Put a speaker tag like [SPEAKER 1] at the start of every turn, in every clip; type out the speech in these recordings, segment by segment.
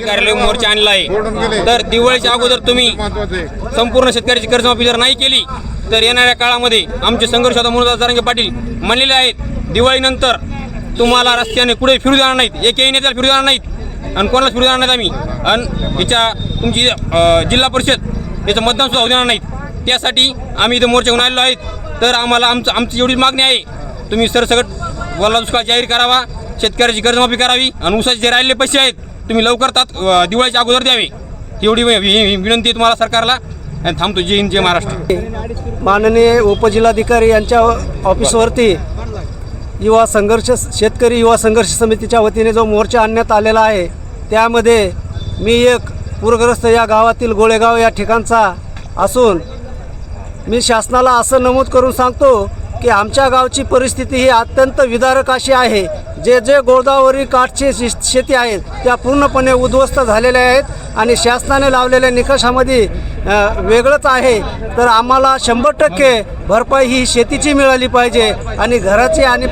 [SPEAKER 1] कार्यालय मोर्चा आणला आहे, तर दिवाळीच्या अगोदर तुम्ही संपूर्ण शेतकऱ्याची कर्जमाफी जर नाही केली तर येणाऱ्या काळामध्ये आमचे संघर्ष होता म्हणून जरांगे पाटील म्हणलेले आहेत, दिवाळीनंतर तुम्हाला रस्त्याने कुठे फिरू देणार नाहीत, एकही नेत्याला फिरू देणार नाहीत आणि कोणालाच फिरू देणार नाहीत आम्ही, आणि याच्या तुमची जिल्हा परिषद याचं मतदान सुद्धा होऊ देणार नाहीत. त्यासाठी आम्ही इथे मोर्चा घेऊन आलेलो आहेत. तर आम्हाला आमची एवढीच मागणी आहे, तुम्ही सरसकट ओला दुष्काळ जाहीर करावा, शेतकऱ्याची कर्जमाफी करावी आणि ऊसाचे जे राहिलेले पैसे आहेत तुम्ही लवकर दिवाळीच्या अगोदर द्यावे, एवढी विनंती आहे तुम्हाला सरकारला. आणि थांबतो. जय हिंद, जय महाराष्ट्र.
[SPEAKER 2] माननीय उपजिल्हाधिकारी यांच्या ऑफिसवरती शेतकरी युवा संघर्ष समितीच्या वतीने जो मोर्चा आणण्यात आलेला आहे, त्यामध्ये मी एक पूरग्रस्त या गावातील गोळेगाव या ठिकाणचा असून मी शासनाला असं नमूद करून सांगतो की आमच्या गावची परिस्थिती ही अत्यंत विदारक अशी आहे. जे गोदावरी काठची शेती आहेत त्या पूर्णपणे उद्ध्वस्त झालेल्या आहेत आणि शासनाने लावलेल्या निकषामध्ये वेगळंच आहे. तर आम्हाला 100% भरपाई ही शेतीची मिळाली पाहिजे आणि घराची, आणि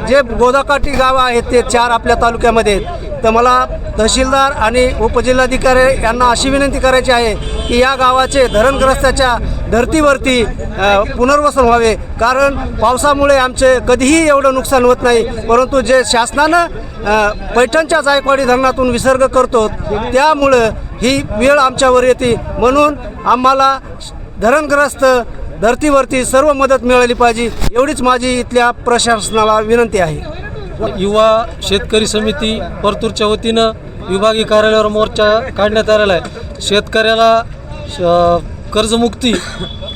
[SPEAKER 2] जे गोदाकाठी गावं आहेत ते 4 आपल्या तालुक्यामध्ये आहेत. तर मला तहसीलदार आणि उपजिल्हाधिकारी यांना अशी विनंती करायची आहे की या गावाचे धरणग्रस्ताच्या धर्तीवरती पुनर्वसन व्हावे, कारण पावसामुळे आमचे कधीही एवढं नुकसान होत नाही, परंतु जे शासनानं पैठणच्या जायकवाडी धरणातून विसर्ग करतो त्यामुळं ही वेळ आमच्यावर येते. म्हणून आम्हाला धरणग्रस्त धर्तीवरती सर्व मदत मिळाली पाहिजे, एवढीच माझी इथल्या प्रशासनाला विनंती आहे.
[SPEAKER 3] युवा शेतकरी समिती परतूरच्या वतीनं विभागीय कार्यालयावर मोर्चा काढण्यात आलेला आहे. शेतकऱ्याला कर्जमुक्ती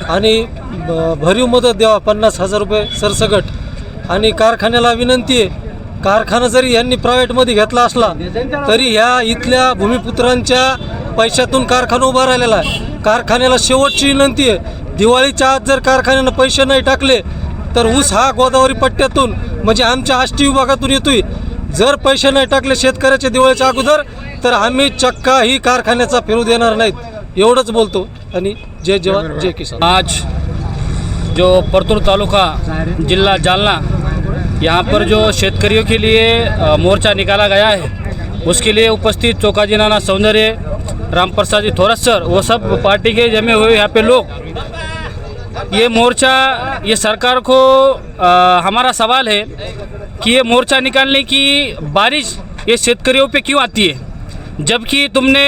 [SPEAKER 3] आणि भरीव मदत द्यावा, 50,000 रुपये सरसकट. आणि कारखान्याला विनंती आहे, कारखाना जरी यांनी प्रायव्हेटमध्ये घेतला असला तरी ह्या इथल्या भूमिपुत्रांच्या पैशातून कारखाना उभा राहिलेला आहे. कारखान्याला शेवटची विनंती आहे, दिवाळीच्या आत जर कारखान्यानं पैसे नाही टाकले तर ऊस हा गोदावरी पट्ट्यातून म्हणजे आमच्या आष्टी विभागातून येतोय. जर पैसे नाही टाकले शेतकऱ्याच्या दिवाळीच्या अगोदर तर आम्ही चक्का ही कारखान्याचा फिरू देणार नाहीत. एवढंच बोलतो आणि जय जवान जय किसान.
[SPEAKER 4] आज जो परतूर तालुका जिला जालना यहाँ पर जो शेतकरियों के लिए मोर्चा निकाला गया है, उसके लिए उपस्थित चोकाजी नाना सौंदर्य, रामप्रसाद जी थोरस सर, वो सब पार्टी के जमे हुए यहाँ पे लोग, ये मोर्चा, ये सरकार को हमारा सवाल है कि ये मोर्चा निकालने की बारिश ये शेतकरियों पे क्यों आती है, जबकि तुमने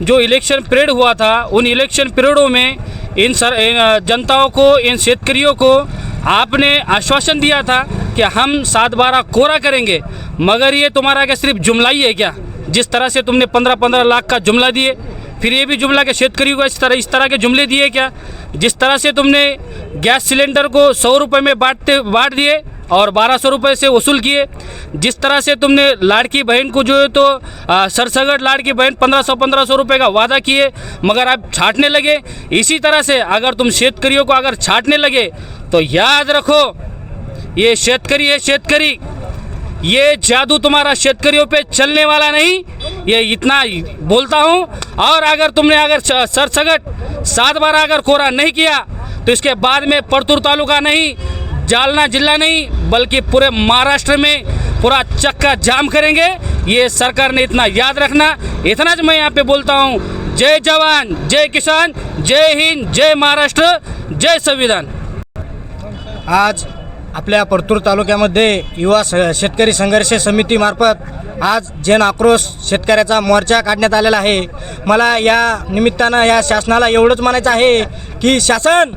[SPEAKER 4] जो इलेक्शन पीरियड हुआ था उन इलेक्शन पीरियडों में इन जनताओं को, इन शेतकरियों को आपने आश्वासन दिया था कि हम 7-12 कोरा करेंगे, मगर ये तुम्हारा क्या सिर्फ जुमला ही है क्या? जिस तरह से तुमने 15-15 लाख का जुमला दिए, फिर ये भी जुमला के शेतकरियों को इस तरह के जुमले दिए क्या? जिस तरह से तुमने गैस सिलेंडर को 100 रुपये में बांट दिए और 1200 रुपये से वसूल किए, जिस तरह से तुमने लाड़की बहन को जो है तो सरसगट लाड़की बहन 1500 रुपये का वादा किए, मगर आप छाटने लगे. इसी तरह से अगर तुम शेतकरियों को अगर छाटने लगे तो याद रखो, ये शेतकरी है, शेतकरी, ये जादू तुम्हारा शेतकरियों पे चलने वाला नहीं. ये इतना बोलता हूँ. और अगर तुमने अगर सरसगट 7-12 अगर कोरा नहीं किया तो इसके बाद में परतूर तालुका नहीं, जालना जिला नहीं, बल्कि पूरे महाराष्ट्र में पूरा चक्का जाम करेंगे. ये सरकार ने इतना याद रखना. इतना मैं यहाँ पे बोलता हूँ. जय जवान, जय किसान, जय हिंद, जय महाराष्ट्र, जय संविधान.
[SPEAKER 5] आज आपल्या परतूर तालुक्यामध्ये युवा शेतकरी संघर्ष समितीमार्फत आज जन आक्रोश शेतकऱ्याचा मोर्चा काढण्यात आलेला आहे. मला या निमित्तानं या शासनाला एवढंच म्हणायचं आहे की शासन,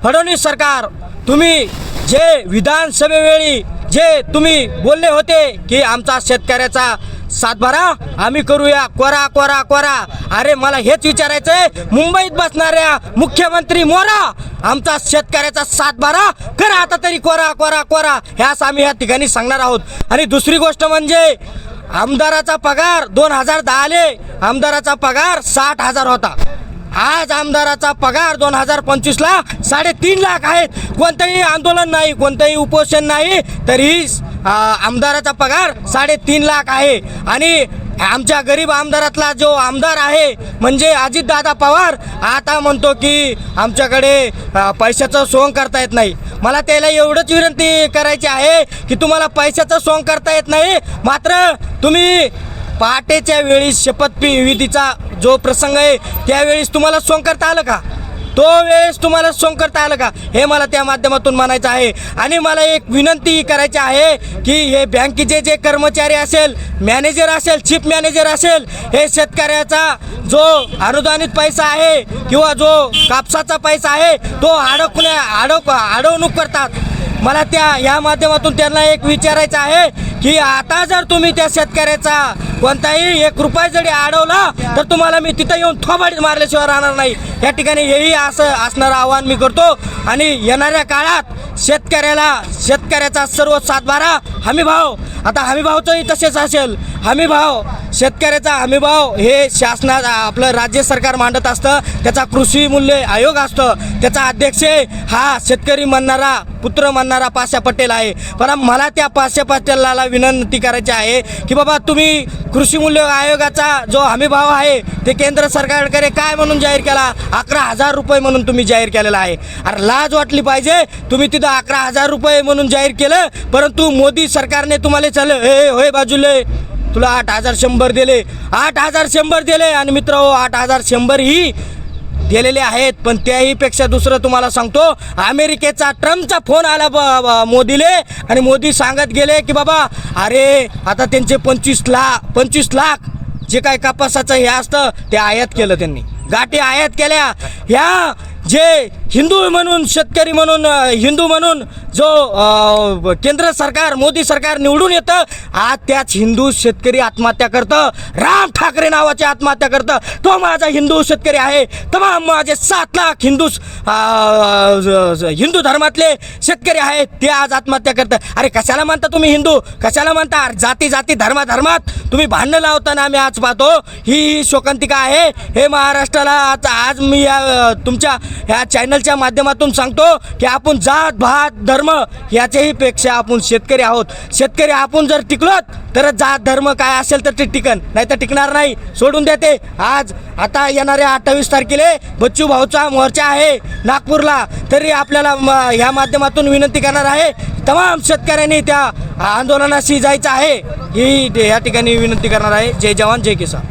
[SPEAKER 5] फडणवीस सरकार, तुम्ही जे विधानसभेवेळी जे तुम्ही बोलले होते की आमचा शेतकऱ्याचा 7-12 आम्ही करूया, कोरा कोरा कोरा, अरे मला हेच विचारायचं आहे, मुंबईत बसणाऱ्या मुख्यमंत्री मोरा, आमचा शेतकऱ्याचा 7-12 करा आता तरी, कोरा कोरा कोरा, ह्याच आम्ही या ठिकाणी सांगणार आहोत. आणि दुसरी गोष्ट म्हणजे आमदाराचा पगार 2010 आमदाराचा पगार 60,000 होता. आज आमदाराचा पगार 2025ला 3.5 लाख आहेत. कोणतंही आंदोलन नाही, कोणतंही उपोषण नाही, तरी आमदाराचा पगार 3.5 लाख आहे. आणि आमच्या गरीब आमदारातला जो आमदार आहे म्हणजे अजितदादा पवार, आता म्हणतो की आमच्याकडे पैशाचं सोंग करता येत नाही. मला त्याला एवढंच विनंती करायची आहे की तुम्हाला पैशाचं सोंग करता येत नाही, मात्र तुम्ही पहाटेच्या वेळी शपथविधीचा जो प्रसंग आहे त्यावेळेस तुम्हाला सोंग करता आलं का? तो वेळेस तुम्हाला सोंग करता आलं का? हे मला त्या माध्यमातून म्हणायचं आहे. आणि मला एक विनंती करायची आहे की हे बँकेचे जे कर्मचारी असेल, मॅनेजर असेल, चीफ मॅनेजर असेल, हे शेतकऱ्याचा जो अनुदानित पैसा आहे किंवा जो कापसाचा पैसा आहे तो अडवणूक करतात. मला या माध्यमातून त्यांना एक विचारायचं आहे की आता जर तुम्ही त्या शेतकऱ्याचा कोणताही 1 रुपया जरी अडवला तर तुम्हाला मी तिथं येऊन थोबाडीत मारल्याशिवाय राहणार नाही. या ठिकाणी हेही असं असणारं आवाहन मी करतो. आणि येणाऱ्या काळात शेतकऱ्याचा सर्व 7/12 हमीभाव, आता हमीभावचंही तसेच असेल. हमीभाव, शेतकऱ्याचा हमीभाव हे शासनात आपलं राज्य सरकार मांडत असतं. त्याचा कृषी मूल्य आयोग असतं. त्याचा अध्यक्ष हा शेतकरी म्हणणारा, पुत्र म्हणणारा पाशा पटेल आहे. पण मला त्या पाशा पटेलाला विनंती करायची आहे की बाबा तुम्ही कृषी मूल्य आयोगाचा जो हमीभाव आहे ते केंद्र सरकारकडे काय म्हणून जाहीर केला? 11,000 रुपये म्हणून तुम्ही जाहीर केलेला आहे. अरे लाज वाटली पाहिजे. तुम्ही तिथं 11,000 रुपये म्हणून जाहीर केलं, परंतु मोदी सरकारने तुम्हाला होय बाजूले तुला 8,100 दिले, 8,100 दिले. आणि मित्र 8,100 ही दिलेले आहेत. पण त्याहीपेक्षा दुसरं तुम्हाला सांगतो, अमेरिकेचा ट्रम्पचा फोन आला मोदीले आणि मोदी सांगत गेले की बाबा अरे आता त्यांचे 25 लाख जे काय कापसाचं हे असतं ते आयात केलं, त्यांनी गाठी आयात केल्या. ह्या जे हिंदू म्हणून, शेतकरी म्हणून, हिंदू म्हणून जो केंद्र सरकार, मोदी सरकार निवडून येतं, आज त्याच हिंदू शेतकरी आत्महत्या करतं. राम ठाकरे नावाचे आत्महत्या करतं. तो माझा हिंदू शेतकरी आहे. तमाम माझे 7 लाख हिंदू धर्मातले शेतकरी आहेत, ते आज आत्महत्या करतं. अरे कशाला म्हणता तुम्ही हिंदू? कशाला म्हणता? जाती धर्मात तुम्ही भांडणं लावताना आम्ही आज पाहतो. ही शोकांतिका आहे. हे महाराष्ट्राला आज मी तुमच्या ह्या चॅनलच्या माध्यमातून सांगतो की आपण जात भात धर्म याच्याही पेक्षा आपण शेतकरी आहोत. शेतकरी आपण जर टिकलोत तर जात धर्म काय असेल तर ते टिकन, नाही तर टिकणार नाही. सोडून देते. आता येणाऱ्या 28 तारखेला बच्चू भाऊचा मोर्चा आहे नागपूरला. तरी आपल्याला ह्या माध्यमातून विनंती करणार आहे, तमाम शेतकऱ्यांनी त्या आंदोलनाशी जायचं आहे ही या ठिकाणी विनंती करणार आहे. जय जवान जय किसान.